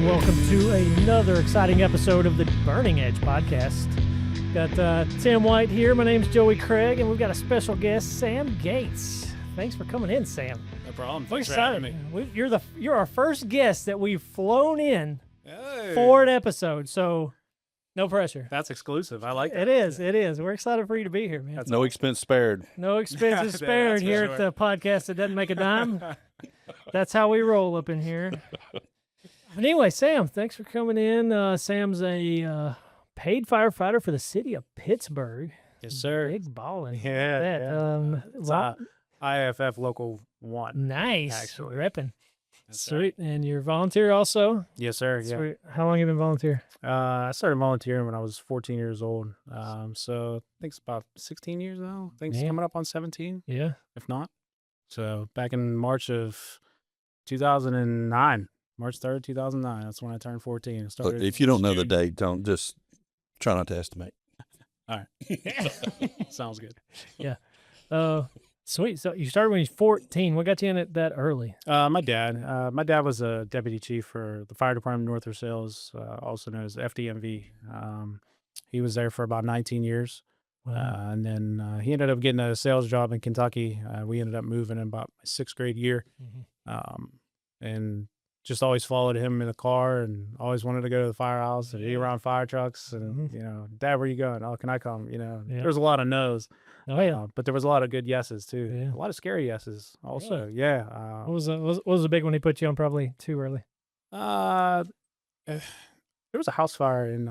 Welcome to another exciting episode of the Burning Edge podcast. Got Tim White here. My name's Joey Craig, and we've got a special guest, Sam Gates. Thanks for coming in, Sam. No problem. We're Thanks for having excited. me. You're our first guest that we've flown in Hey. for an episode, so no pressure. That's exclusive. I like that. It is. We're excited for you to be here, man. No expense spared. No expenses Yeah, spared that's for here sure. at the podcast that doesn't make a dime. That's how we roll up in here. But anyway, Sam, thanks for coming in. Sam's a paid firefighter for the city of Pittsburg. Yes, sir. Big ballin'. Yeah. That, yeah. It's, lot- IFF Local 1. nice. actually. Repping. Yes, sir. Sweet. And you're a volunteer also? Yes, sir. Yeah. Sweet. How long have you been volunteer? I started volunteering when I was 14 years old. So I think it's about 16 years now. I think it's Man. coming up on 17, Yeah. if not. So back in March of 2009, March 3rd, 2009, that's when I turned 14. I started If you don't know the shooting. date, don't just try not to estimate. All right. Sounds good. Sweet. So you started when you were 14. What got you in it that early? My dad was a deputy chief for the fire department North Versailles, also known as FDMV. He was there for about 19 years. Wow. And then he ended up getting a sales job in Kentucky. We ended up moving in about my 6th grade year. And just always followed him in the car and always wanted to go to the firehouse and be around fire trucks. And, Dad, where you going? Oh, can I come? Yeah. There was a lot of no's. Oh, yeah. But there was a lot of good yeses too. Yeah. A lot of scary yeses also. Yeah. What was the big one he put you on probably too early? There was a house fire in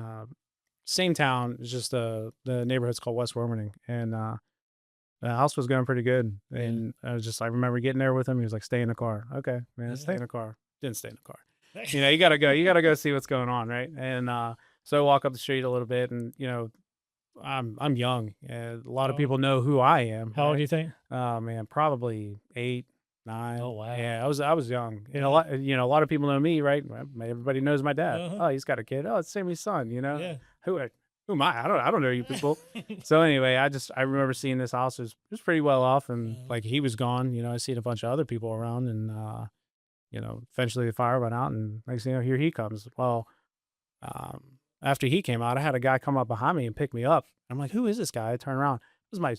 same town. It's just the neighborhood's called West Wilmington, and the house was going pretty good. And I remember getting there with him. He was like, "Stay in the car." Okay, man, stay in the car. Didn't stay in the car. You gotta go. You gotta go see what's going on, right? And so I walk up the street a little bit, and I'm young. And a lot of people know who I am. How old do right? you think? Man, probably 8, 9. Oh, wow. Yeah, I was young. And a lot of people know me, right? Everybody knows my dad. Uh-huh. Oh, he's got a kid. Oh, it's Sammy's son. Yeah. Who am I? I don't know you people. So anyway, I remember seeing this house. It was pretty well off, and like he was gone. I seen a bunch of other people around, and eventually the fire went out, and next thing you know, here he comes. Well, after he came out, I had a guy come up behind me and pick me up. I'm like, who is this guy? I turn around. It was my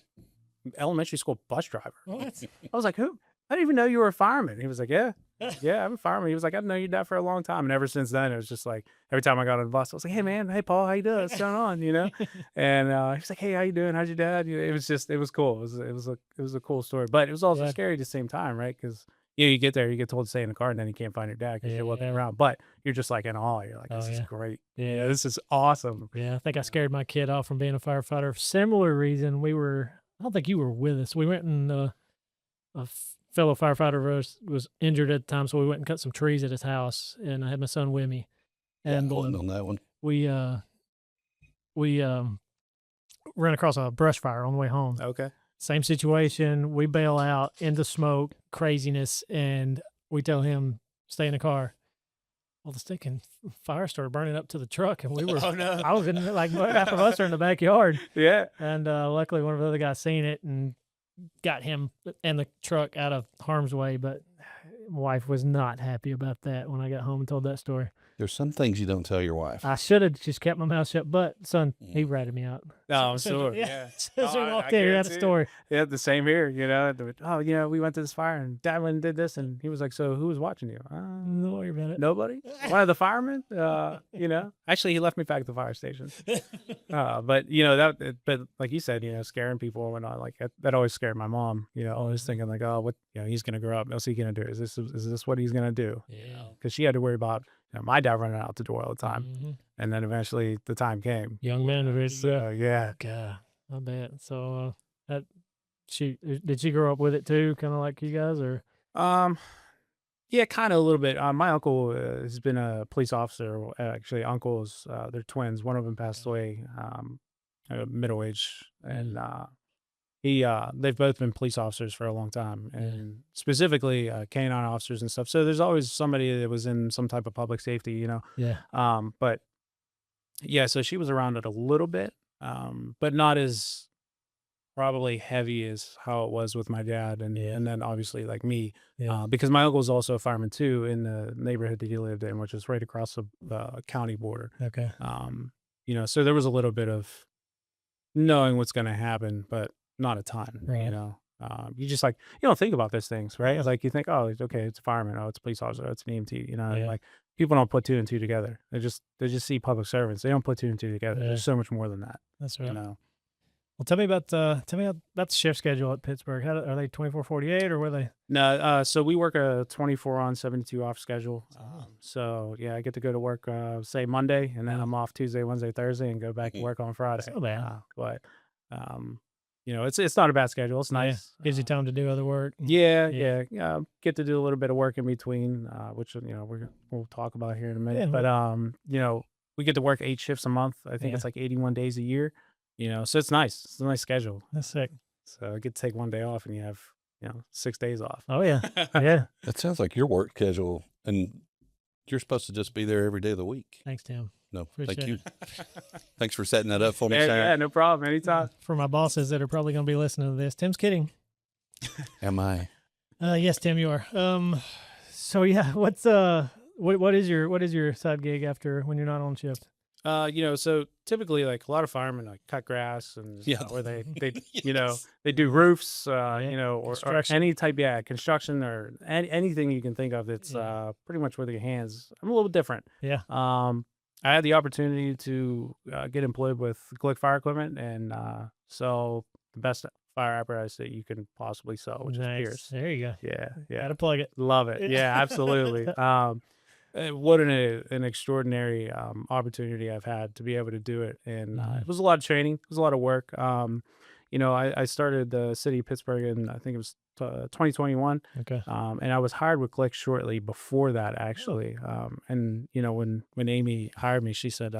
elementary school bus driver. What? I was like, who? I didn't even know you were a fireman. He was like, yeah, I'm a fireman. He was like, I've known your dad for a long time. And ever since then, it was just like, every time I got on the bus, I was like, hey, man, hey, Paul, how you doing? What's going on? And he was like, hey, how you doing? How's your dad? It was cool. It was a cool story. But it was also scary at the same time, right? Because you get there, you get told to stay in the car, and then you can't find your dad because you're looking around. But you're just like in awe. You're like, this is great. Yeah. This is awesome. Yeah, I think I scared my kid off from being a firefighter. Similar reason, I don't think you were with us. We went and a fellow firefighter was injured at the time, so we went and cut some trees at his house, and I had my son with me. And On that one. we ran across a brush fire on the way home. Okay. Same situation. We bail out into smoke, craziness, and we tell him, stay in the car. Well, the stinking fire started burning up to the truck, and we were, Oh, no. I was in, like, half of us are in the backyard. Yeah. And luckily, one of the other guys seen it and got him and the truck out of harm's way. But my wife was not happy about that when I got home and told that story. There's some things you don't tell your wife. I should have just kept my mouth shut, but son, he ratted me out. Oh, I'm sure. Yeah. Yeah. So we I walked in, we had a guarantee it. story. Yeah, the same here, Oh, we went to this fire and Dad went and did this, and he was like, so who was watching you? Don't worry about it. Nobody? One of the firemen? Actually, he left me back at the fire station. But like you said, scaring people and whatnot, like that always scared my mom, always thinking like, oh, what, he's going to grow up. What's he going to do? Is this what he's going to do? Yeah. Because she had to worry about my dad running out the door all the time. Mhm. And then eventually the time came. Young man of his. Yeah. God, I bet. So did she grow up with it too, kind of like you guys, or? Yeah, kind of a little bit. My uncle has been a police officer. Actually, uncles, they're twins. One of them passed away, middle age, and they've both been police officers for a long time, and specifically canine officers and stuff. So there's always somebody that was in some type of public safety, Yeah. But yeah, so she was around it a little bit, but not as probably heavy as how it was with my dad, and Yeah. and then obviously like me, Yeah. because my uncle was also a fireman too in the neighborhood that he lived in, which is right across the county border. Okay. So there was a little bit of knowing what's going to happen, but not a ton. Right. You just like you don't think about those things, right? Yeah. Like you think, oh, it's okay, it's a fireman, oh, it's a police officer, oh, it's an EMT. Yeah. Like people don't put two and two together. They just see public servants. They don't put two and two together. Yeah. There's so much more than that. That's right. You know. Well, tell me about the shift schedule at Pittsburg. Are they 24/48 or were they? No, so we work a 24 on, 72 off schedule. Oh. So yeah, I get to go to work say Monday, and then I'm off Tuesday, Wednesday, Thursday, and go back to work on Friday. Not bad. But it's not a bad schedule. It's nice. Gives you time to do other work. Yeah. Get to do a little bit of work in between, which we'll talk about here in a minute. Yeah. But we get to work 8 shifts a month. I think it's like 81 days a year. So it's nice. It's a nice schedule. That's sick. So I get to take one day off, and you have 6 days off. Oh yeah. Yeah. That sounds like your work schedule, and you're supposed to just be there every day of the week. Thanks, Tim. No, Appreciate thank you. it. Thanks for setting that up for me, Sam. Yeah, no problem. Anytime. For my bosses that are probably going to be listening to this, Tim's kidding. Am I? Yes, Tim, you are. So yeah, what's what is your side gig after when you're not on shift? So typically like a lot of firemen like cut grass and Yeah. or they Yes. they do roofs, or Construction. any type, construction or anything you can think of that's pretty much with your hands. I'm a little different. Yeah. I had the opportunity to get employed with Glick fire equipment and sell the best fire apparatus that you can possibly sell, which is Pierce. There you go. Yeah. Gotta plug it. Love it. Yeah, absolutely. What an extraordinary opportunity I've had to be able to do it. And it was a lot of training. It was a lot of work. I started the city of Pittsburgh in, I think it was 2021. Okay. And I was hired with Glick shortly before that, actually. And when Amy hired me, she said,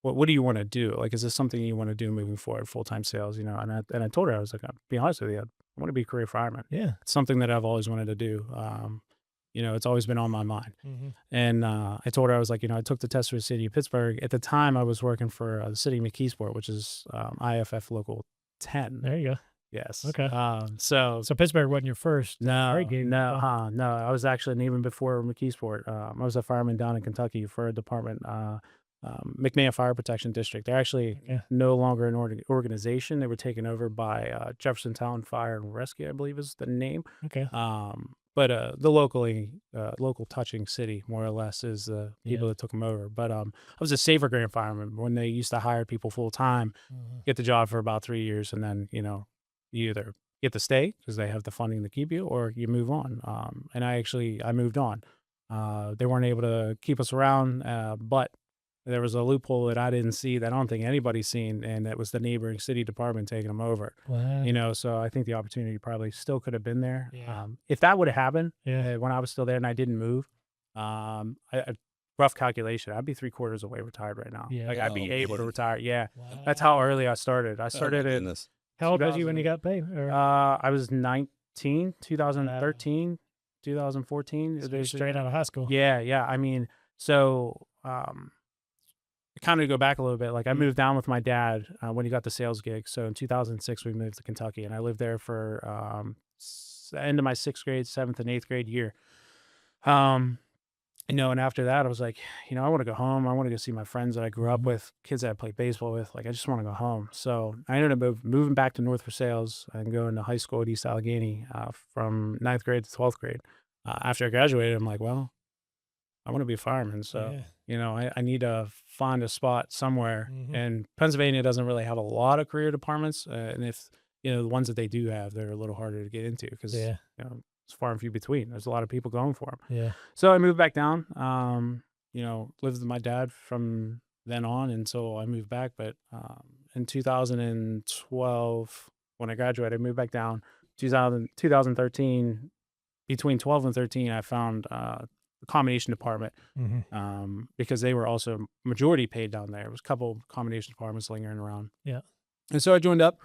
what do you want to do? Like, is this something you want to do moving forward, full-time sales? And I told her, I was like, I'll be honest with you, I want to be a career fireman. Yeah. It's something that I've always wanted to do. It's always been on my mind. Mm-hmm. And I told her, I was like, I took the test for the city of Pittsburgh. At the time, I was working for the city of McKeesport, which is IFF Local 10. There you go. Yes. Okay. So Pittsburgh wasn't your first. no, gig. no, I was actually, and even before McKeesport, I was a fireman down in Kentucky for a department, McMahon Fire Protection District. They're actually no longer an organization. They were taken over by Jeffersontown Fire and Rescue, I believe is the name. Okay. But the local touching city, more or less, is the people that took them over. But I was a safer grant fireman when they used to hire people full time, get the job for about 3 years, and then you either get to stay because they have the funding to keep you, or you move on. And I moved on. They weren't able to keep us around, but there was a loophole that I didn't see that I don't think anybody's seen, and that was the neighboring city department taking them over. Wow. So I think the opportunity probably still could have been there. Yeah. If that would have happened Yeah. when I was still there and I didn't move, rough calculation, I'd be 3/4 away retired right now. Yeah. Like I'd be Oh, able to man. retire. Yeah, Wow. that's how early I started. I Oh, started my at goodness. How old was you when you got paid? Or I was 19, 2013, 2014. so you're straight out of high school? Yeah. I mean, so kind of go back a little bit. Like I moved down with my dad when he got the sales gig. So in 2006, we moved to Kentucky, and I lived there for the end of my 6th grade, 7th and 8th grade year. And after that, I was like, I want to go home. I want to go see my friends that I grew up with, kids that I played baseball with. Like, I just want to go home. So I ended up moving back to North for sales and going to high school at East Allegheny from 9th grade to 12th grade. After I graduated, I'm like, well, I want to be a fireman. So, I need to find a spot somewhere. Mhm. And Pennsylvania doesn't really have a lot of career departments. And if, the ones that they do have, they're a little harder to get into because, it's far and few between. There's a lot of people going for them. Yeah. So I moved back down, lived with my dad from then on. And so I moved back. But in 2012, when I graduated, I moved back down. 2013, between 12 and 13, I found the combination department because they were also majority paid down there. It was a couple combination departments lingering around. Yeah. And so I joined up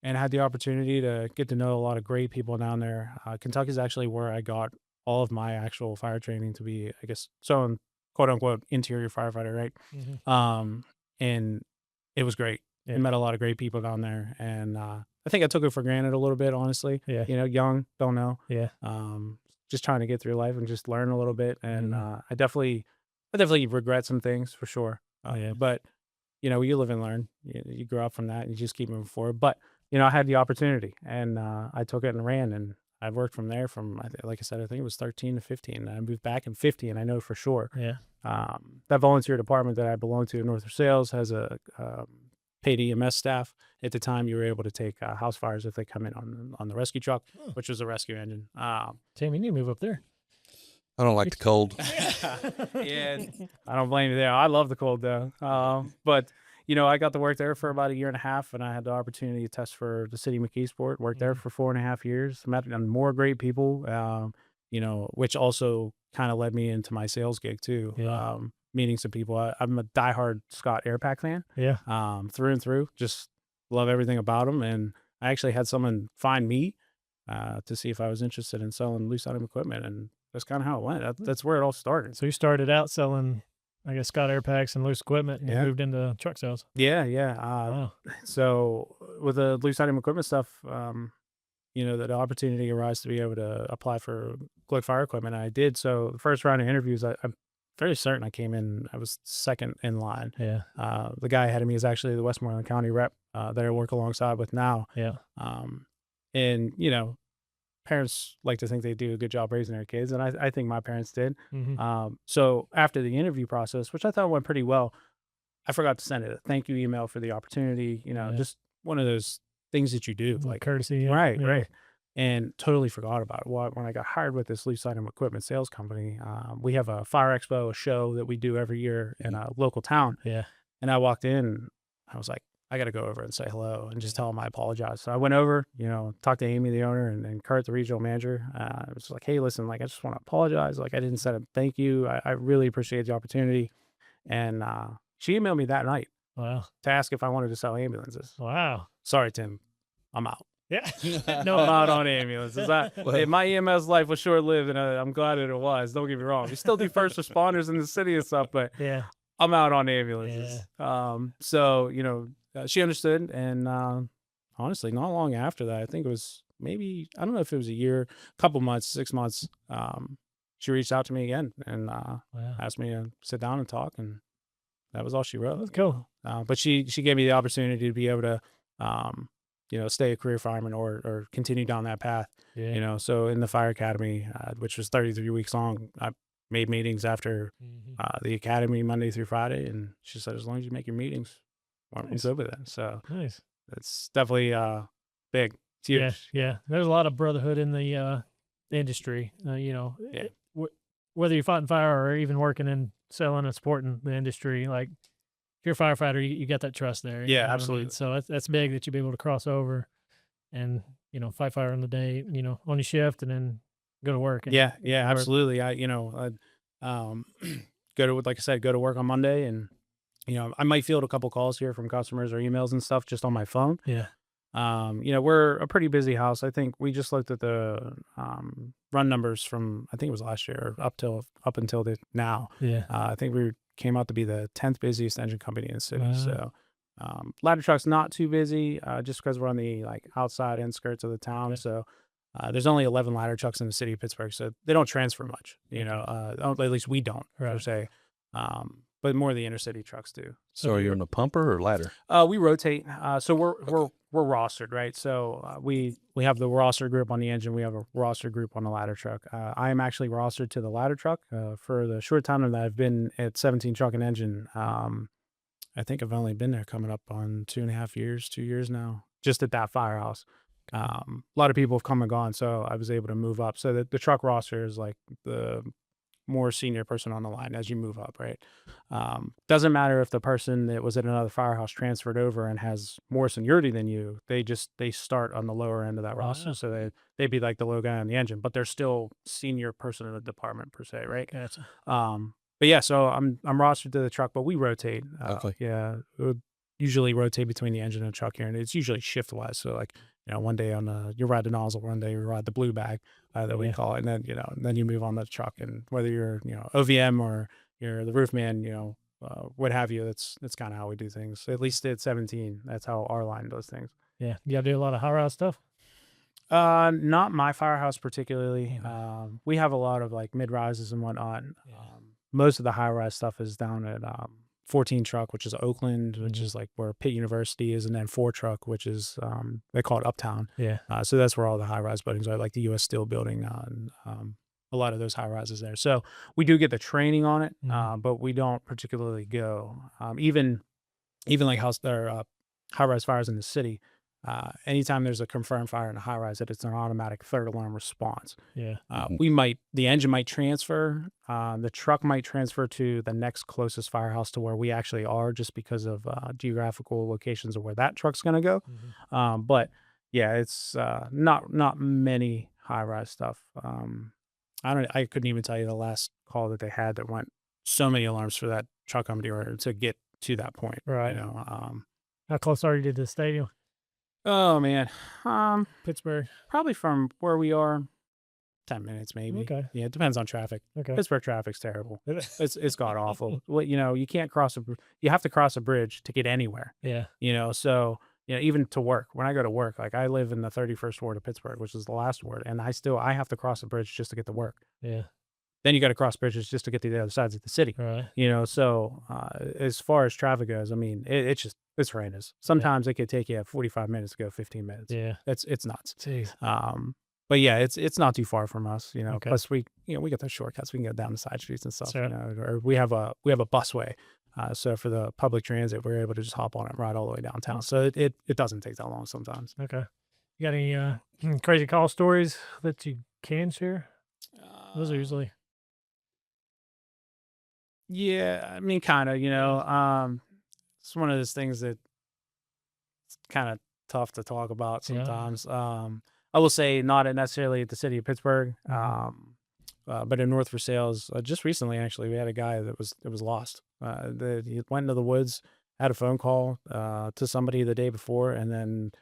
and had the opportunity to get to know a lot of great people down there. Kentucky is actually where I got all of my actual fire training to be, I guess, so quote unquote interior firefighter, right? Mhm. And it was great. Yeah. and met a lot of great people down there. And I think I took it for granted a little bit, honestly. Yeah. You know, young, don't know. Yeah. Just trying to get through life and just learn a little bit. And Mhm. I definitely regret some things for sure. Yeah. But you know, you live and learn. You grow up from that, and you just keep moving forward. But you know, I had the opportunity, and I took it and ran, and I've worked from there. Like I said, I think it was 13 to 15. And I moved back in 50, and I know for sure. Yeah. That volunteer department that I belong to, North Sales, has a paid EMS staff. At the time, you were able to take house fires if they come in on the rescue truck, which was a rescue engine. Tim, you need to move up there. I don't like the cold. Yeah, I don't blame you there. I love the cold though. But you know, I got to work there for about a year and a half, and I had the opportunity to test for the city of McKeesport. Worked there for 4.5 years. Met more great people. You know, which also kind of led me into my sales gig too. Yeah. Meeting some people. I'm a diehard Scott Air Pack fan. Yeah. Through and through. Just love everything about them. And I actually had someone find me to see if I was interested in selling loose item equipment, and that's kind of how it went. That's where it all started. So you started out selling, I guess, Scott Air Packs and loose equipment, and you moved into truck sales. Yeah. Wow. So with the loose item equipment stuff, you know, the opportunity arose to be able to apply for Glick fire equipment. And I did. So the first round of interviews, I'm fairly certain I came in. I was second in line. Yeah. The guy ahead of me is actually the Westmoreland County rep that I work alongside with now. Yeah. And you know, parents like to think they do a good job raising their kids, and I think my parents did. Mm-hmm. So after the interview process, which I thought went pretty well, I forgot to send it a thank you email for the opportunity. You know, just one of those things that you do, like courtesy. Yeah. Right, Yeah. right. And totally forgot about it. Well, when I got hired with this loose item equipment sales company, we have a fire expo, a show that we do every year in a local town. Yeah. And I walked in, I was like, I got to go over and say hello and just tell them I apologize. So I went over, you know, talked to Amy, the owner, and Kurt, the regional manager. I was like, hey, listen, like, I just want to apologize. Like, I didn't say thank you. I really appreciate the opportunity. And she emailed me that night Wow. to ask if I wanted to sell ambulances. Wow. Sorry, Tim, I'm out. Yeah. No, I'm out on ambulances. My EMS life was short-lived, and I'm glad that it was. Don't get me wrong. We still do first responders in the city and stuff, but Yeah. I'm out on ambulances. So, you know, she understood. And honestly, not long after that, I think it was maybe, I don't know if it was a year, couple months, 6 months, she reached out to me again and Wow. asked me to sit down and talk. And that was all she wrote. That's cool. But she gave me the opportunity to be able to, you know, stay a career fireman or continue down that path. Yeah. You know, so in the fire academy, which was 33 weeks long, I made meetings after the academy Monday through Friday, and she said, as long as you make your meetings, I'm good with it. So Nice. it's definitely big. It's huge. Yeah. Yeah. There's a lot of brotherhood in the industry. You know, whether you're fighting fire or even working in selling and supporting the industry, like if you're a firefighter, you got that trust there. Yeah, you know what I absolutely. mean? So that's big that you be able to cross over and, you know, fight fire on the day, you know, on your shift and then go to work. And Yeah, work. absolutely. Go to, like I said, go to work on Monday, and you know, I might field a couple calls here from customers or emails and stuff just on my phone. Yeah. You know, we're a pretty busy house. I think we just looked at the run numbers from, I think it was last year up until now. Yeah. I think we came out to be the 10th busiest engine company in the city. Wow. So ladder truck's not too busy just because we're on the like outside outskirts of the town. Yeah. So there's only 11 ladder trucks in the city of Pittsburgh, so they don't transfer much. You know, at least we don't per se. But more of the intercity trucks do. So are you on a pumper or ladder? We rotate. So we're rostered, right? So we have the roster group on the engine. We have a roster group on the ladder truck. I am actually rostered to the ladder truck for the short time that I've been at 17 Truck and Engine. I think I've only been there coming up on 2.5 years, 2 years now, just at that firehouse. A lot of people have come and gone, so I was able to move up. So the truck roster is like the more senior person on the line as you move up, right? Doesn't matter if the person that was at another firehouse transferred over and has more seniority than you. They start on the lower end of that roster, Wow. so they'd be like the low guy on the engine, but they're still senior person in the department per se, right? Gotcha. But yeah, so I'm rostered to the truck, but we rotate. Okay. Yeah, it would usually rotate between the engine and the truck here, and it's usually shift wise. So like, you know, one day you ride the nozzle, one day you ride the blue bag that we call it, and then, you know, then you move on to the truck. And whether you're, you know, OVM or you're the roof man, you know, what have you. That's kind of how we do things. At least at 17, that's how our line does things. Yeah. You gotta do a lot of high rise stuff. Not my firehouse particularly. We have a lot of like mid rises and whatnot. Yeah. Most of the high rise stuff is down at 14 truck, which is Oakland, which Mhm. is like where Pitt University is, and then 4 truck, which is they call it Uptown. Yeah. So that's where all the high rise buildings are, like the U.S. Steel building, a lot of those high rises there. So we do get the training on it, Mhm. but we don't particularly go. Even like high rise fires in the city. Anytime there's a confirmed fire in a high rise, that it's an automatic third alarm response. Yeah. The engine might transfer, the truck might transfer to the next closest firehouse to where we actually are, just because of geographical locations of where that truck's going to go. Mhm. But yeah, it's not many high rise stuff. I couldn't even tell you the last call that they had that went so many alarms for that truck company or to get to that point. Right. You know, How close are you to the stadium? oh man, Pittsburg. probably from where we are, 10 minutes maybe. Okay. Yeah, it depends on traffic. Okay. Pittsburgh traffic's terrible. It's god awful. Well, you can't you have to cross a bridge to get anywhere. Yeah. So even to work. When I go to work, like I live in the 31st ward of Pittsburgh, which is the last ward, and I have to cross a bridge just to get to work. Yeah. Then you got to cross bridges just to get to the other sides of the city. Right. So as far as traffic goes, I mean, it's horrendous. Sometimes it could take you 45 minutes to go 15 minutes. Yeah. It's nuts. Jeez. But yeah, it's not too far from us. Okay. Plus we got those shortcuts. We can go down the side streets and stuff. Sure. Or we have a busway. So for the public transit, we're able to just hop on it and ride all the way downtown. So it doesn't take that long sometimes. Okay. You got any crazy call stories that you can share? Those are usually. Yeah, I mean, kind of. It's one of those things that it's kind of tough to talk about Yeah. sometimes. I will say not necessarily at the city of Pittsburgh, but in North for Sales. Just recently, actually, we had a guy that was lost. He went into the woods, had a phone call to somebody the day before, and then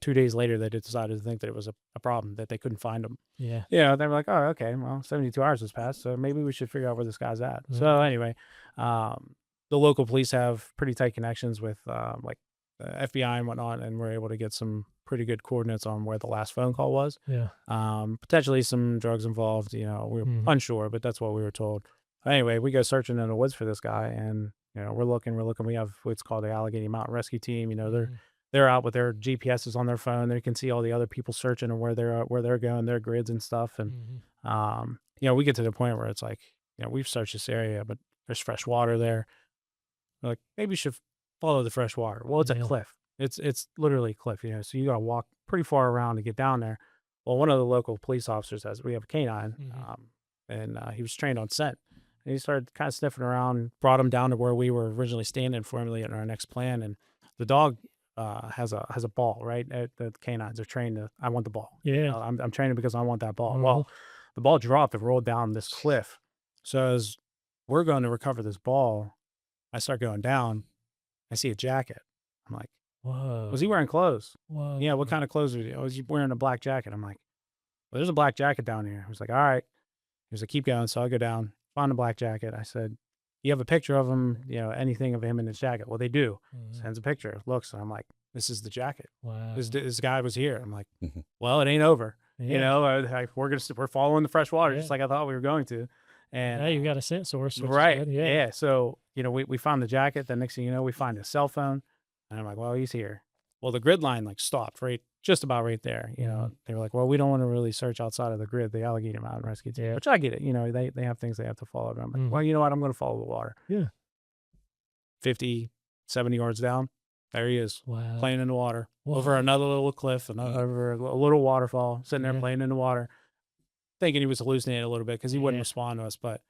2 days later, they decided to think that it was a problem, that they couldn't find him. Yeah. Yeah, they were like, oh, okay, well, 72 hours has passed, so maybe we should figure out where this guy's at. Mhm. So anyway, the local police have pretty tight connections with like FBI and whatnot, and we're able to get some pretty good coordinates on where the last phone call was. Yeah. Potentially some drugs involved. We're Mhm. unsure, but that's what we were told. Anyway, we go searching in the woods for this guy, and we're looking. We have what's called the Allegheny Mountain Rescue Team. Mhm. They're out with their GPSs on their phone. They can see all the other people searching and where they're going, their grids and stuff. And Mhm. we get to the point where it's like, we've searched this area, but there's fresh water there. We're like, maybe we should follow the fresh water. Well, it's a Yeah. cliff. It's literally a cliff, so you got to walk pretty far around to get down there. Well, one of the local police officers we have a canine, Mhm. and he was trained on scent. And he started kind of sniffing around, brought him down to where we were originally standing, formulating our next plan. And the dog has a ball, right? The canines are trained to, I want the ball. Yeah. I'm training because I want that ball. Mhm. Well, the ball dropped and rolled down this cliff. So as we're going to recover this ball, I start going down. I see a jacket. I'm like, Whoa. was he wearing clothes? Whoa. Yeah, what kind of clothes was he? Was he wearing a black jacket? I'm like, well, there's a black jacket down here. He was like, all right. He was like, keep going. So I go down, find the black jacket. I said, you have a picture of him, anything of him in his jacket? Well, they do. Mhm. Sends a picture, looks, and I'm like, this is the jacket. Wow. This guy was here. I'm like, Mhm. well, it ain't over. Yeah. We're following the fresh water just Yeah. like I thought we were going to. And Now you got a scent source. Which is right. good. Yeah. So, we found the jacket. The next thing you know, we find his cell phone. And I'm like, well, he's here. Well, the grid line stopped just about right there. Mhm. They were like, well, we don't want to really search outside of the grid, the Allegheny Mountain Rescue Team, Yeah. which I get it. They have things they have to follow. But I'm like, Mhm. well, you know what? I'm going to follow the water. Yeah. 50, 70 yards down. There he is, Wow. playing in the water, Wow. over another little cliff and over a little waterfall, sitting there Yeah. playing in the water, thinking he was hallucinating a little bit because he wouldn't Yeah. respond to us. But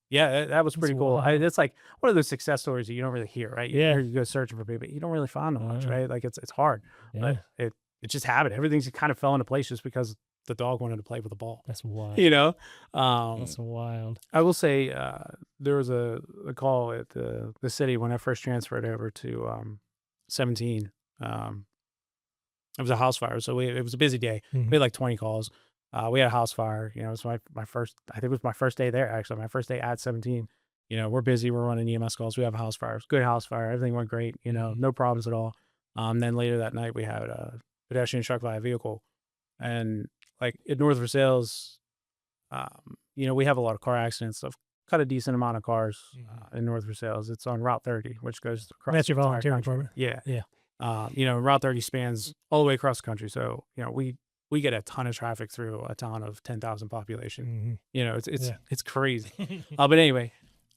yeah, that was That's pretty cool. wild. It's like one of those success stories that you don't really hear, right? Yeah. You go searching for people, but you don't really find them much, Wow. right? Like it's hard, Yeah. but it just happened. Everything's kind of fell into place just because the dog wanted to play with the ball. That's wild. That's That's wild. I will say there was a call at the city when I first transferred over to 17. It was a house fire, so it was a busy day. Mhm. We had like 20 calls. We had a house fire. It was my first. I think it was my first day there. Actually, my first day at 17. we're busy. We're running EMS calls. We have a house fire. Good house fire. Everything went great. No problems at all. Then later that night, we had a pedestrian struck by a vehicle. And like at North Versailles, we have a lot of car accidents. I've cut a decent amount of cars in North Versailles. It's on Route 30, which goes across That's your the entire volunteering country. department. Yeah. Yeah. Route 30 spans all the way across the country. So, we get a ton of traffic through a town of 10,000 population. It's crazy. But anyway,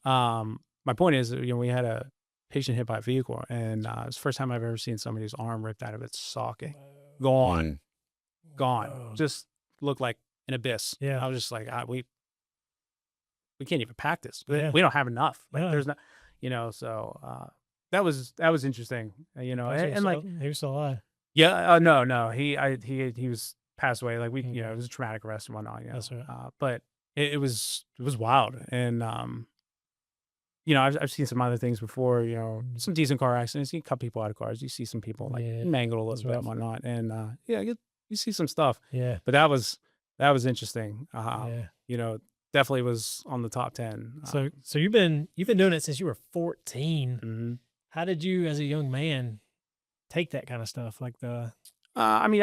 my point is, we had a patient hit by a vehicle, and it's the first time I've ever seen somebody's arm ripped out of its socket. Gone. Whoa. Just looked like an abyss. Yeah. I was just like, we can't even pack this. Yeah. We don't have enough. Like, Yeah. there's not, so that was interesting. And like, he was still alive. yeah, no, he was passed away. Like it was a traumatic arrest and whatnot. That's right. But it was wild. And I've seen some other things before. Some decent car accidents. You cut people out of cars. You see some people like mangled a little bit and whatnot. And you see some stuff. Yeah. But that was interesting. Yeah. Definitely was on the top 10. So you've been doing it since you were 14. Mhm. How did you, as a young man, take that kind of stuff? Like I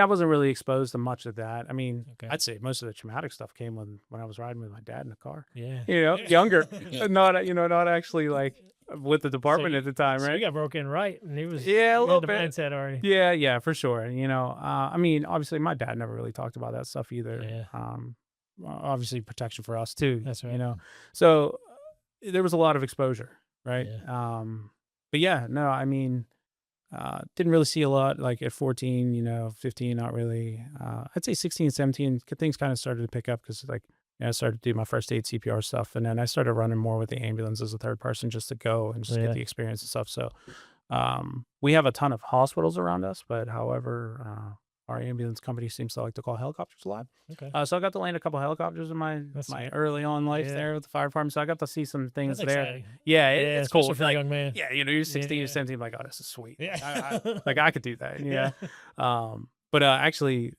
wasn't really exposed to much of that. Okay. I'd say most of the traumatic stuff came when I was riding with my dad in the car. Yeah. Younger, not actually like with the department at the time, So right? you got broken right, and he was Yeah, a little the bit. mindset already. Yeah, for sure. Obviously my dad never really talked about that stuff either. Yeah. Obviously protection for us too. That's right. So there was a lot of exposure, right? Yeah. But yeah, no, didn't really see a lot like at 14, 15, not really. I'd say 16, 17, things kind of started to pick up because I started to do my first aid CPR stuff. And then I started running more with the ambulance as a third person just to go and just get the experience and stuff. So we have a ton of hospitals around us, but however, our ambulance company seems to like to call helicopters a lot. Okay. So I got to land a couple helicopters in my early on life there with the fire department. So I got to see some things That's there. exciting. Yeah, it's cool. For a young man. Yeah, you're 16, you're 17, like, oh, this is sweet. Yeah. I could do that. Yeah. But actually,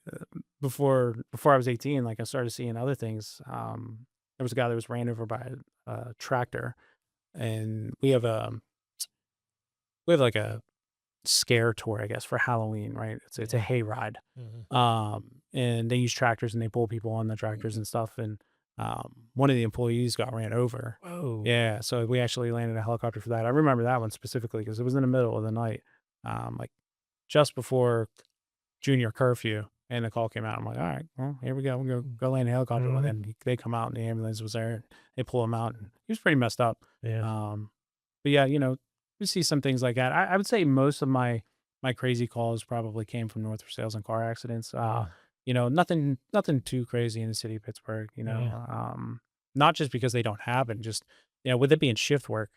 before I was 18, like I started seeing other things. There was a guy that was ran over by a tractor, and we have like a scare tour, I guess, for Halloween, right? It's a hayride. And they use tractors and they pull people on the tractors and stuff. And one of the employees got ran over. Whoa. Yeah, so we actually landed a helicopter for that. I remember that one specifically because it was in the middle of the night, like just before junior curfew, and the call came out. I'm like, all right, well, here we go. We'll go land a helicopter. And then they come out and the ambulance was there. And they pull him out, and he was pretty messed up. Yeah. But yeah, we see some things like that. I would say most of my crazy calls probably came from North Versailles and car accidents. Nothing too crazy in the city of Pittsburgh, not just because they don't happen, just, with it being shift work,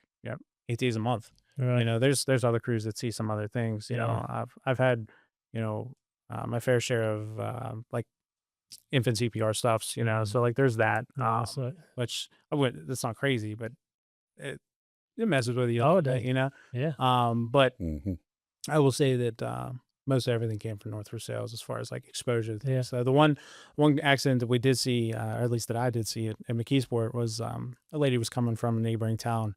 8 days a month, Right. there's other crews that see some other things, I've had, my fair share of, like infant CPR stuffs, so like there's that, which that's not crazy, but it messes with you. Oh, it does. Yeah. Yeah. But I will say that most everything came from North Versailles as far as like exposure to things. Yeah. So the one accident that we did see, or at least that I did see at McKeesport, was a lady was coming from a neighboring town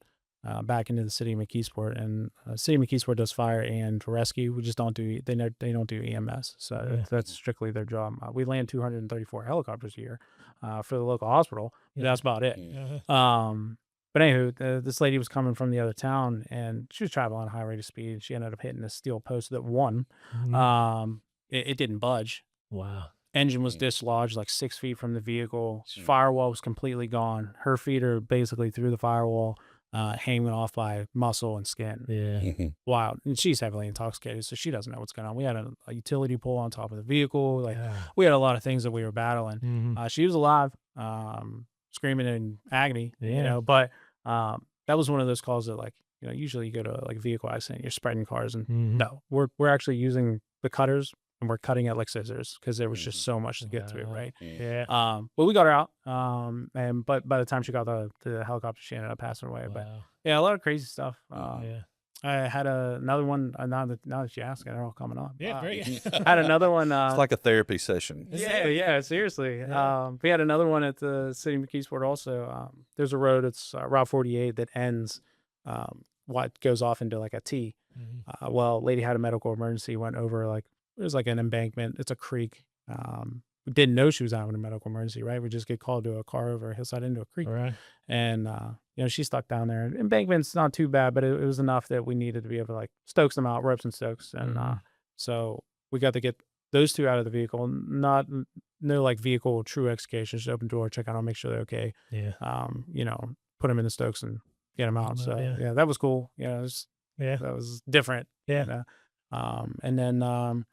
back into the city of McKeesport, and city of McKeesport does fire and rescue. We just don't do they don't do EMS, so that's strictly their job. We land 234 helicopters a year for the local hospital. But that's about it. But anywho, this lady was coming from the other town, and she was traveling at a high rate of speed. She ended up hitting a steel post that won. It didn't budge. Wow. Engine was dislodged like 6 feet from the vehicle. Firewall was completely gone. Her feet are basically through the firewall, hanging off by muscle and skin. Yeah. Wild. And she's heavily intoxicated, so she doesn't know what's going on. We had a utility pole on top of the vehicle. We had a lot of things that we were battling. She was alive, screaming in agony, but that was one of those calls that, like, usually you go to like a vehicle accident, you're spreading cars, and no, we're actually using the cutters, and we're cutting it like scissors because there was just so much to get through, right? Yeah. But we got her out, but by the time she got the helicopter, she ended up passing away. But yeah, a lot of crazy stuff. I had another one. Now that you ask, they're all coming up. Yeah, very good. Had another one. It's like a therapy session. Yeah, seriously. Yeah. We had another one at the city of McKeesport also. There's a road, it's Route 48 that ends, what goes off into like a T. Well, lady had a medical emergency, went over like, there's like an embankment. It's a creek. We didn't know she was having a medical emergency, right? We just get called to a car over a hillside into a creek. Right. And, she's stuck down there. Embankment's not too bad, but it was enough that we needed to be able to like stoke some out, ropes and stokes. And so we got to get those two out of the vehicle. No like vehicle true extrication, just open door, check out them, make sure they're okay. Yeah. Put them in the stokes and get them out. So yeah. that was cool. That was different. Yeah. And then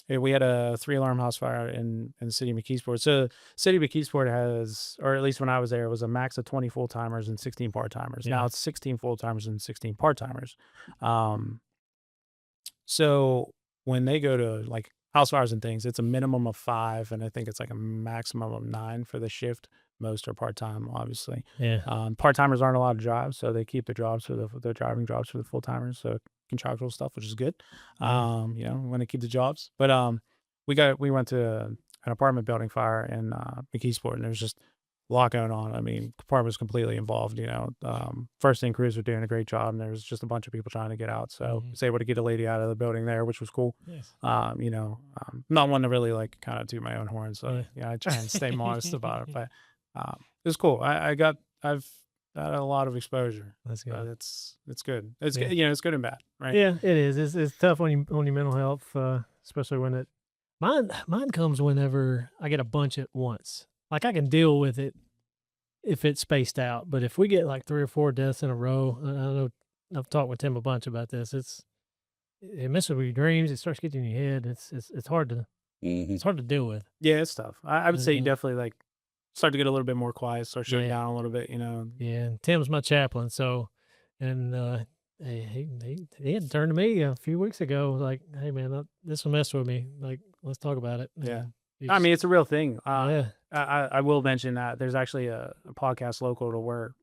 we had a 3-alarm house fire in the city of McKeesport. So city of McKeesport has, or at least when I was there, it was a max of 20 full-timers and 16 part-timers. Now it's 16 full-timers and 16 part-timers. So when they go to like house fires and things, it's a minimum of 5, and I think it's like a maximum of 9 for the shift. Most are part-time, obviously. Yeah. Part-timers aren't allowed to drive, so they keep the jobs for the driving jobs for the full-timers. So contractual stuff, which is good. We want to keep the jobs. But we went to an apartment building fire in McKeesport, and there was just a lot going on. I mean, the department was completely involved. First aid crews were doing a great job, and there was just a bunch of people trying to get out. So I was able to get a lady out of the building there, which was cool. Yes. Not one to really like kind of toot my own horn. So I try and stay modest about it, but it was cool. I've had a lot of exposure. That's good. It's good. It's good, it's good and bad, right? Yeah, it is. It's tough on your mental health, especially when mine comes whenever I get a bunch at once. Like I can deal with it if it's spaced out, but if we get like 3 or 4 deaths in a row, I know I've talked with Tim a bunch about this. It messes with your dreams. It starts getting in your head. It's hard to it's hard to deal with. Yeah, it's tough. I would say you definitely like start to get a little bit more quiet, start shutting down a little bit, Yeah, and Tim's my chaplain, so and he had turned to me a few weeks ago, like, "Hey man, this will mess with me. Like, let's talk about it." Yeah. And I mean, it's a real thing. yeah, I will mention that there's actually a podcast local to where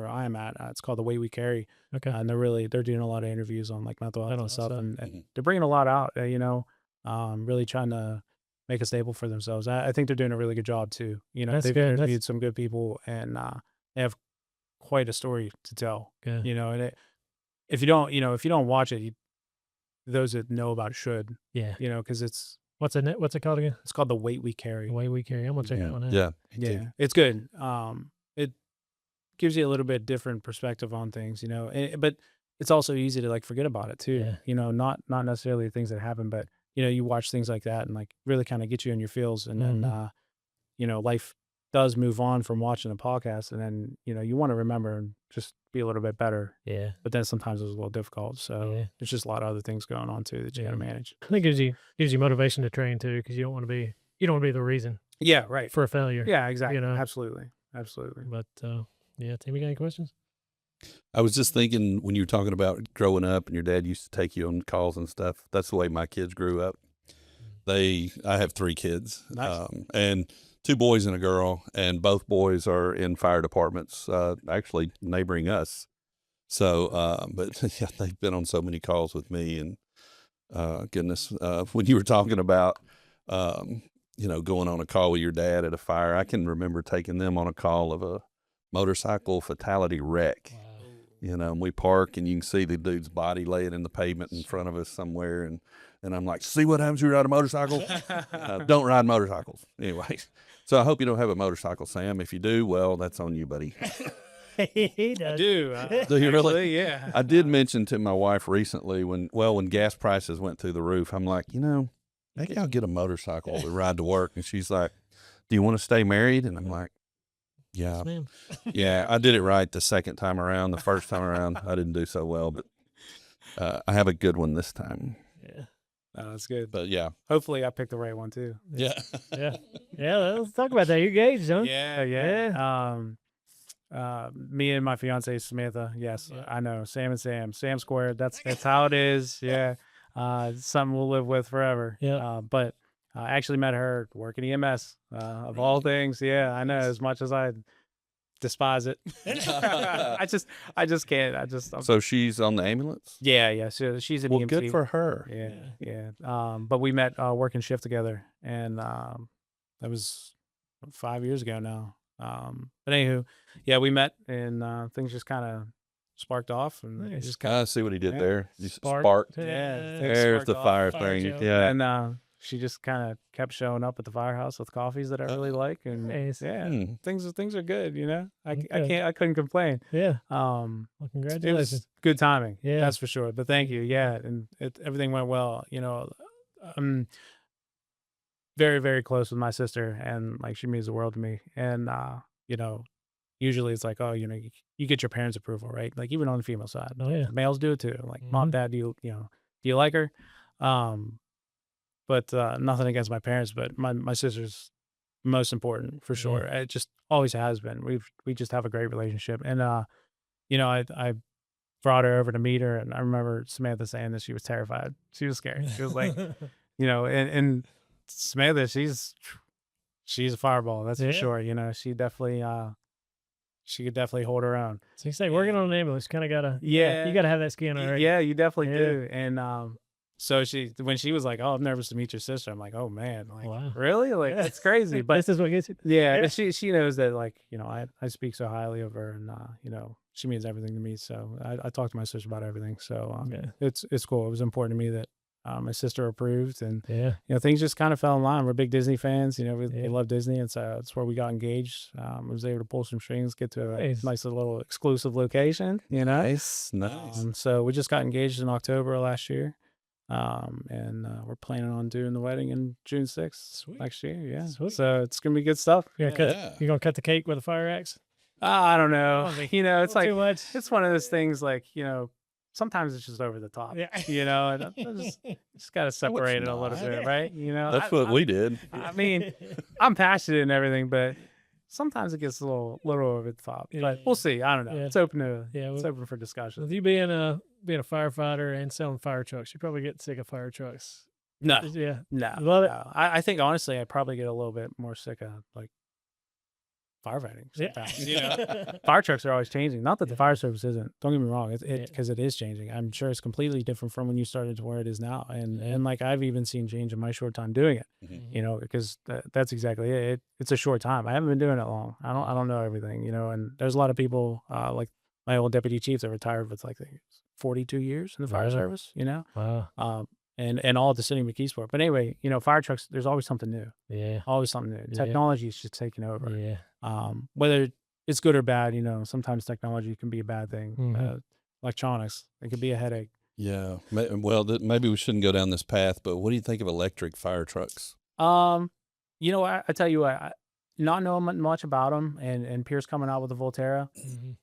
I am at. It's called The Way We Carry. okay, And they're doing a lot of interviews on like mental health and stuff, stuff. and they're bringing a lot out. Really trying to make a staple for themselves. I think they're doing a really good job too. That's They've good. interviewed some good people, and they have quite a story to tell. Good. And if you don't watch it, those that know about it should. Yeah. Because it's What's it called again? it's called The Weight We Carry. The Way We Carry. I'm gonna check that one out. Yeah. Yeah, it's good. It gives you a little bit different perspective on things, but it's also easy to like forget about it too. Not necessarily the things that happen, but you watch things like that and like really kind of get you in your feels, and then life does move on from watching the podcast, and then you want to remember and just be a little bit better. Yeah. But then sometimes it's a little difficult, so Yeah. there's just a lot of other things going on too that you got to manage. I think it gives you motivation to train too, because you don't want to be the reason Yeah, right. for a failure. Yeah, exactly. You know? Absolutely. But yeah, Tim, you got any questions? I was just thinking when you were talking about growing up and your dad used to take you on calls and stuff. That's the way my kids grew up. I have 3 kids, Nice. and 2 boys and a girl, and both boys are in fire departments, actually neighboring us. So, but yeah, they've been on so many calls with me, and goodness, when you were talking about, going on a call with your dad at a fire, I can remember taking them on a call of a motorcycle fatality wreck. Wow. And we park, and you can see the dude's body laying in the pavement in front of us somewhere, and I'm like, see what happens when you ride a motorcycle? Don't ride motorcycles. Anyways, so I hope you don't have a motorcycle, Sam. If you do, well, that's on you, buddy. He does. I do. Do you really? Actually, yeah. I did mention to my wife recently when gas prices went through the roof, I'm like, maybe I'll get a motorcycle to ride to work. And she's like, do you want to stay married? And I'm like, yeah. Yes, ma'am. Yeah, I did it right the second time around. The first time around, I didn't do so well, but I have a good one this time. Yeah. Oh, that's good. But yeah. Hopefully I picked the right one too. Yeah. Yeah. Yeah. Let's talk about that. You're engaged, huh? Yeah. Me and my fiance Samantha. Yes, I know. Sam and Sam squared. That's how it is. Yeah. Something we'll live with forever. Yeah. But I actually met her working EMS, of all things. Yeah, I know. As much as I despise it. I just can't. So she's on the ambulance? Yeah. So she's an Well, EMT. good for her. Yeah. But we met working shift together, and that was 5 years ago now. But anywho, yeah, we met, and things just kind of sparked off, and it Nice. just kind I see what he did Yeah. there. You Spark. sparked. Yeah, There's the sparked off. fire Fire thing. joke. Yeah. and she just kind of kept showing up at the firehouse with coffees that I really like, and Nice. things are good. I Okay. I couldn't complain. Yeah. Um, Well, it congratulations. was good timing. Yeah. That's for sure. But thank you. Yeah, and everything went well. I'm very, very close with my sister, and like she means the world to me. And usually it's like, oh, you get your parents' approval, right? Like even on the female side, Oh yeah. males do it too. Like mom, dad, do you like her? But nothing against my parents, but my sister's most important for sure. It just always has been. We just have a great relationship, and I brought her over to meet her, and I remember Samantha saying that she was terrified. She was scared. She was like, and Samantha, she's a fireball. That's Yeah. for sure. She could definitely hold her own. So you say working on an ambulance, kind of gotta. Yeah. You gotta have that skin already. Yeah, you definitely Yeah. do. And so when she was like, "Oh, I'm nervous to meet your sister," I'm like, "Oh man, like Wow. really? Like Yeah. that's crazy." But this is what gets you. yeah, Yeah. and she knows that I speak so highly of her, and she means everything to me. So I talk to my sister about everything. So Yeah. it's cool. It was important to me that my sister approved, and Yeah. things just kind of fell in line. We're big Disney fans. We Yeah. love Disney, and so that's where we got engaged. I was able to pull some strings, get to a Nice. nice little exclusive location. Nice. So we just got engaged in October last year. And we're planning on doing the wedding in June 6th Sweet. next year. Yeah. Sweet. So it's going to be good stuff. You Yeah. gonna cut the cake with a fire axe? I don't know. Don't be- It's like, too much. it's one of those things like, sometimes it's just over the top, Yeah. and I just got to separate it a little not. bit, right? That's what we did. I mean, I'm passionate and everything, but sometimes it gets a little over the top, but we'll see. I don't know. Yeah. It's open to, Yeah, it's well- open for discussion. With you being a firefighter and selling fire trucks, you probably get sick of fire trucks. No, Yeah. no, Love it. no. I think honestly, I probably get a little bit more sick of like firefighting sometimes. Yeah. Fire trucks are always changing. Not that the Yeah. fire service isn't. Don't get me wrong. It's Yeah. because it is changing. I'm sure it's completely different from when you started to where it is now. And like I've even seen change in my short time doing it. Mhm. Because that's exactly it. It's a short time. I haven't been doing it long. I don't know everything. And there's a lot of people like my old deputy chief that retired with like 42 years in the fire Wow. service. Wow. And all at the city of McKeesport. But anyway, fire trucks. There's always something new. Yeah. Always something new. Yeah. Technology is just taking over. Yeah. Whether it's good or bad, sometimes technology can be a bad thing. Mhm. Electronics, it could be a headache. Yeah. Well, maybe we shouldn't go down this path, but what do you think of electric fire trucks? I tell you what, not knowing much about them, and Pierce coming out with the Volterra, Mhm.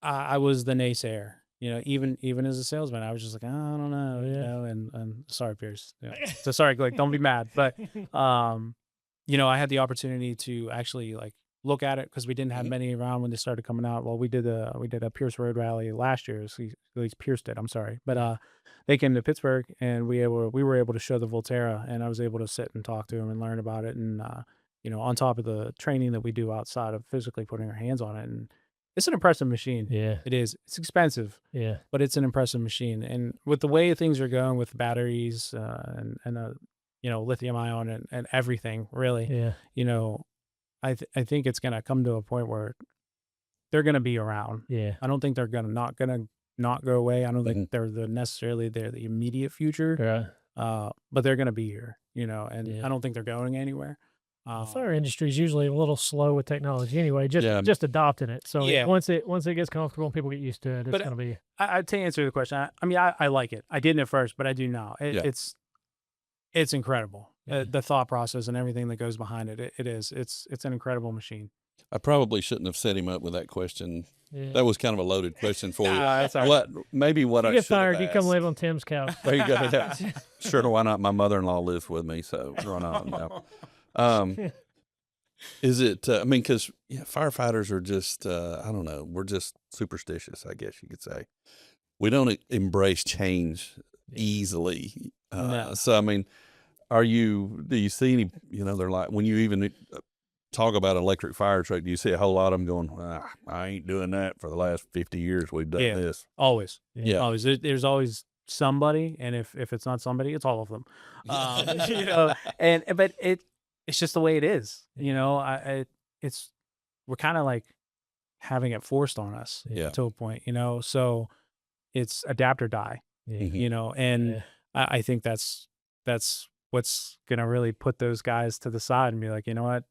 I was the naysayer. Even as a salesman, I was just like, I don't know, Yeah. and sorry, Pierce. So sorry, Glick, don't be mad. But I had the opportunity to actually like look at it because we didn't have Mhm. many around when they started coming out. Well, we did a Pierce Road rally last year. At least Pierce did. I'm sorry, but they came to Pittsburgh, and we were able to show the Volterra, and I was able to sit and talk to them and learn about it, and on top of the training that we do outside of physically putting our hands on it, and it's an impressive machine. Yeah. It is. It's expensive, Yeah. but it's an impressive machine. And with the way things are going with batteries and lithium ion and everything, really, Yeah. I think it's gonna come to a point where they're gonna be around. Yeah. I don't think they're gonna not go away. I don't think Mhm. they're the immediate future. Right. But they're gonna be here. And Yeah. I don't think they're going anywhere. The fire industry is usually a little slow with technology anyway, just adopting it. So Yeah. once it gets comfortable and people get used to it, it's But, gonna be to answer the question, I like it. I didn't at first, but I do now. Yeah. It's incredible. Yeah. The thought process and everything that goes behind it. It is. It's an incredible machine. I probably shouldn't have set him up with that question. yeah. That was kind of a loaded question for you. That's all right. What I you get should fired, have you come asked. live on Tim's couch. There you go. Yeah. Sure. Why not? My mother-in-law lives with me, so run on. No. Is it? I mean, because firefighters are just I don't know. We're just superstitious, I guess you could say. We don't embrace change easily. No. So I mean, do you see any? They're like when you even talk about electric fire truck, do you see a whole lot of them going, I ain't doing that for the last 50 years. We've done this. Always. Yeah. Always. There's always somebody, and if it's not somebody, it's all of them. You know, but it's just the way it is. You know, we're kind of like having it forced on us to a point. You know, so it's adapt or die. You know, and I think that's what's gonna really put those guys to the side and be like, you know what?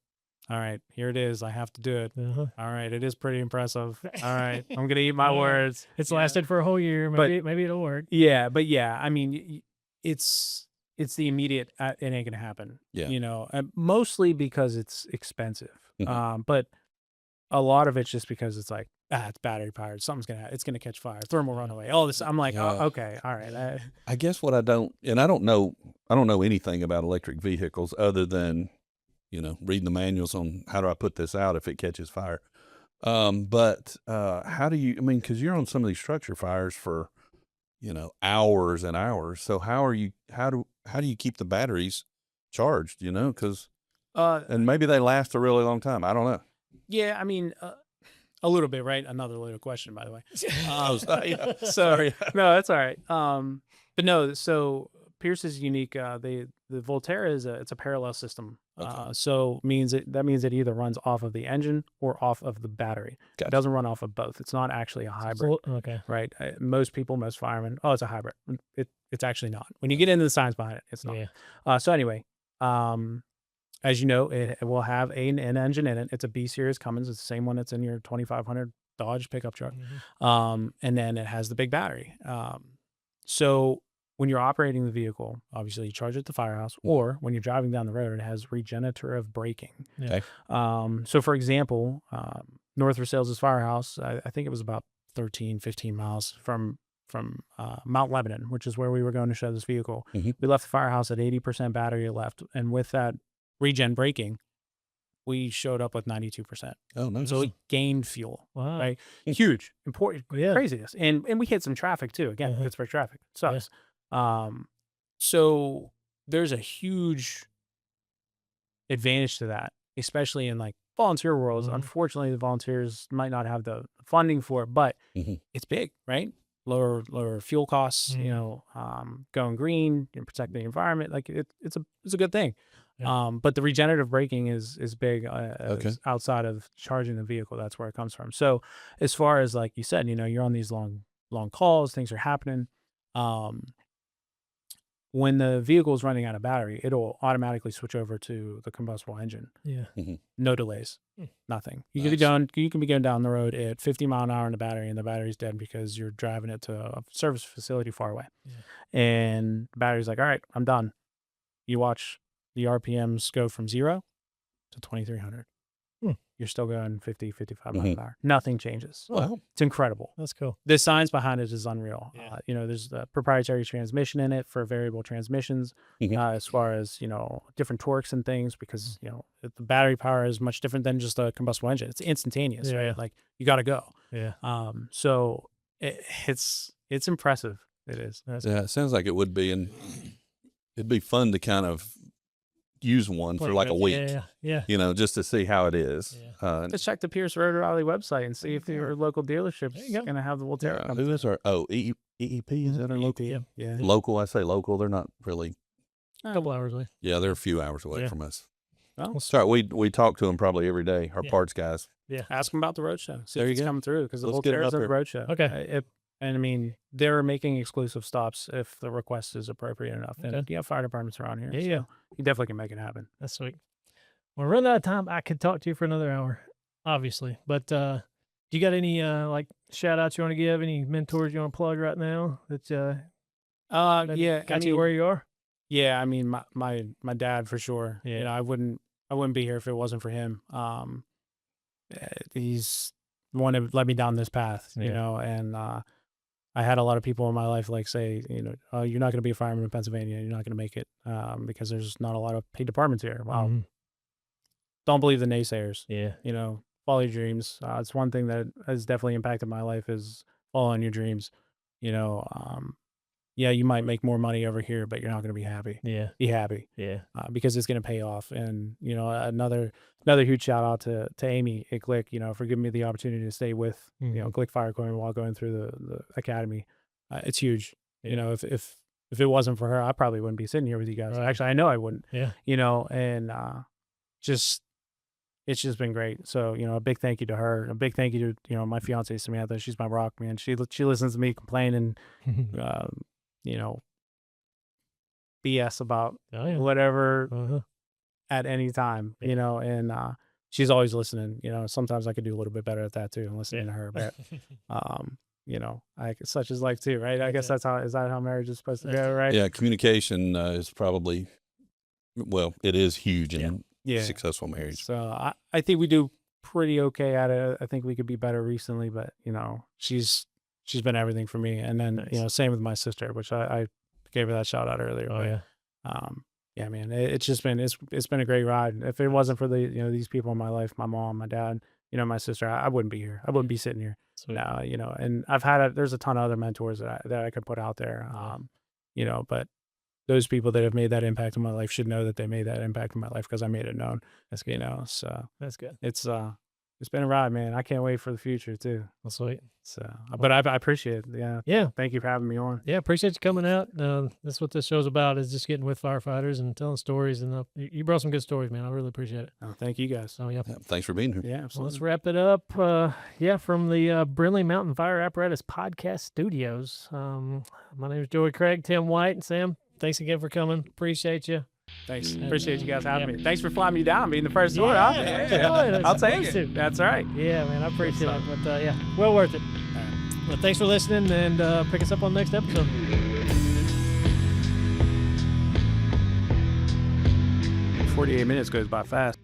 All right, here it is. I have to do it. All right, it is pretty impressive. All right, I'm gonna eat my words. It's lasted for a whole year. Maybe it'll work. Yeah, but yeah, I mean, it's the immediate. It ain't gonna happen. Yeah. You know, mostly because it's expensive. But a lot of it's just because it's like, it's battery powered. Something's it's gonna catch fire. Thermal runaway. All this. I'm like, oh, okay, all right. I guess what I don't know anything about electric vehicles other than, you know, reading the manuals on how do I put this out if it catches fire. But how do you, I mean, cause you're on some of these structure fires for, you know, hours and hours. So how do you keep the batteries charged, you know? Cause, and maybe they last a really long time. I don't know. Yeah. I mean, a little bit, right? Another little question, by the way. Sorry. No, that's all right. But no, so Pierce is unique. The Volterra it's a parallel system. Okay. So that means it either runs off of the engine or off of the battery. Gotcha. It doesn't run off of both. It's not actually a hybrid. Okay. Right. Most firemen, it's a hybrid. It's actually not. When you get into the science behind it, it's not. Yeah. So anyway, as you know, it will have an engine in it. It's a B series Cummins. It's the same one that's in your 2500 Dodge pickup truck. And then it has the big battery. So when you're operating the vehicle, obviously you charge it at the firehouse, or when you're driving down the road, it has regenerative braking. Yeah. Okay. So for example, North Versailles' firehouse, I think it was about 13, 15 miles from Mount Lebanon, which is where we were going to show this vehicle. We left the firehouse at 80% battery left. And with that regen braking, we showed up with 92%. Oh, no. So it gained fuel. Wow. Right? Huge, important, Yeah. craziness. And we hit some traffic too. Again, Pittsburgh traffic sucks. So there's a huge advantage to that, especially in like volunteer worlds. Unfortunately, the volunteers might not have the funding for it, but it's big, right? Lower fuel costs, you know, going green and protect the environment. Like it's a good thing. Yeah. But the regenerative braking is big Okay. outside of charging the vehicle. That's where it comes from. So as far as like you said, you know, you're on these long calls, things are happening. When the vehicle is running out of battery, it'll automatically switch over to the combustible engine. Yeah. No delays, nothing. You Nice. can be going down the road at 50 mile an hour in the battery, and the battery's dead because you're driving it to a service facility far away. Yeah. And the battery's like, all right, I'm done. You watch the RPMs go from 0 to 2,300. You're still going 50, 55 miles an hour. Nothing changes. Wow. It's incredible. That's cool. The science behind it is unreal. Yeah. You know, there's a proprietary transmission in it for variable transmissions, as far as, you know, different torques and things, because, you know, the battery power is much different than just a combustible engine. It's instantaneous, Yeah. right? Like you got to go. Yeah. So it's impressive. It is. Yeah, it sounds like it would be, and it'd be fun to kind of use one for like a week. Yeah. You know, just to see how it is. Yeah. Let's check the Pierce Road Rally website and see if your local dealership's going to have the Volterra. Who is our EEP? Is that our local? Yeah. Local. I say local. They're not really. A couple hours away. Yeah, they're a few hours away Yeah. from us. Well, Sorry, we talk to them probably every day. Our Yeah. parts guys. Yeah. ask them about the roadshow. See There if you it's go. coming through, because the Let's get it Volterra's up at the there. roadshow. Okay. And I mean, they're making exclusive stops if the request is appropriate enough. And Okay. you have fire departments around here. Yeah. so you definitely can make it happen. That's sweet. We're running out of time. I could talk to you for another hour, obviously. But do you got any like shout outs you want to give? Any mentors you want to plug right now that Yeah. got you where you are? Yeah, I mean, my dad for sure. Yeah. You know, I wouldn't be here if it wasn't for him. He's the one that led me down this path, you Yeah. know, and I had a lot of people in my life like say, you know, oh, you're not going to be a fireman in Pennsylvania. You're not going to make it because there's not a lot of paid departments here. Well, don't believe the naysayers. Yeah. You know, follow your dreams. It's one thing that has definitely impacted my life is following your dreams. You know, yeah, you might make more money over here, but you're not going to be happy. Yeah. Be happy Yeah. because it's going to pay off. And another huge shout out to Amy at Glick, for giving me the opportunity to stay with Glick Fire Equipment while going through the academy. It's huge. Yeah. If it wasn't for her, I probably wouldn't be sitting here with you guys. Right. Actually, I know I wouldn't. Yeah. And it's just been great. So, a big thank you to her. A big thank you to, my fiance, Samantha. She's my rock, man. She listens to me complain and, BS about whatever at any time, and she's always listening. Sometimes I could do a little bit better at that too, and listening to her. But, such is life too, right? I guess is that how marriage is supposed to go, right? Yeah, communication is probably, it is huge in successful marriage. So I think we do pretty okay at it. I think we could be better recently, but she's been everything for me. And then same with my sister, which I gave her that shout out earlier. Oh but, yeah, man, it's just been it's been a great ride. If it wasn't for the these people in my life, my mom, my dad, my sister, I wouldn't be here. I wouldn't be sitting here now. And I've there's a ton of other mentors that I could put out there. But those people that have made that impact in my life should know that they made that impact in my life because I made it known. That's good. So that's good. It's been a ride, man. I can't wait for the future too. Well, sweet. So, but I appreciate it. Yeah. Yeah. Thank you for having me on. Yeah. Appreciate you coming out. That's what this show's about, is just getting with firefighters and telling stories. And you brought some good stories, man. I really appreciate it. Oh, thank you guys. So, yeah. Thanks for being here. Yeah, absolutely. Well, let's wrap it up. From the Brindley Mountain Fire Apparatus Podcast Studios. My name is Joey Craig, Tim White, and Sam. Thanks again for coming. Appreciate you. Thanks. Appreciate you guys having me. Thanks for flying me down, being the first one. Huh? I'll take it. That's right. Yeah, man, I appreciate it. But well worth it. Well, thanks for listening, and pick us up on the next episode. 48 minutes goes by fast.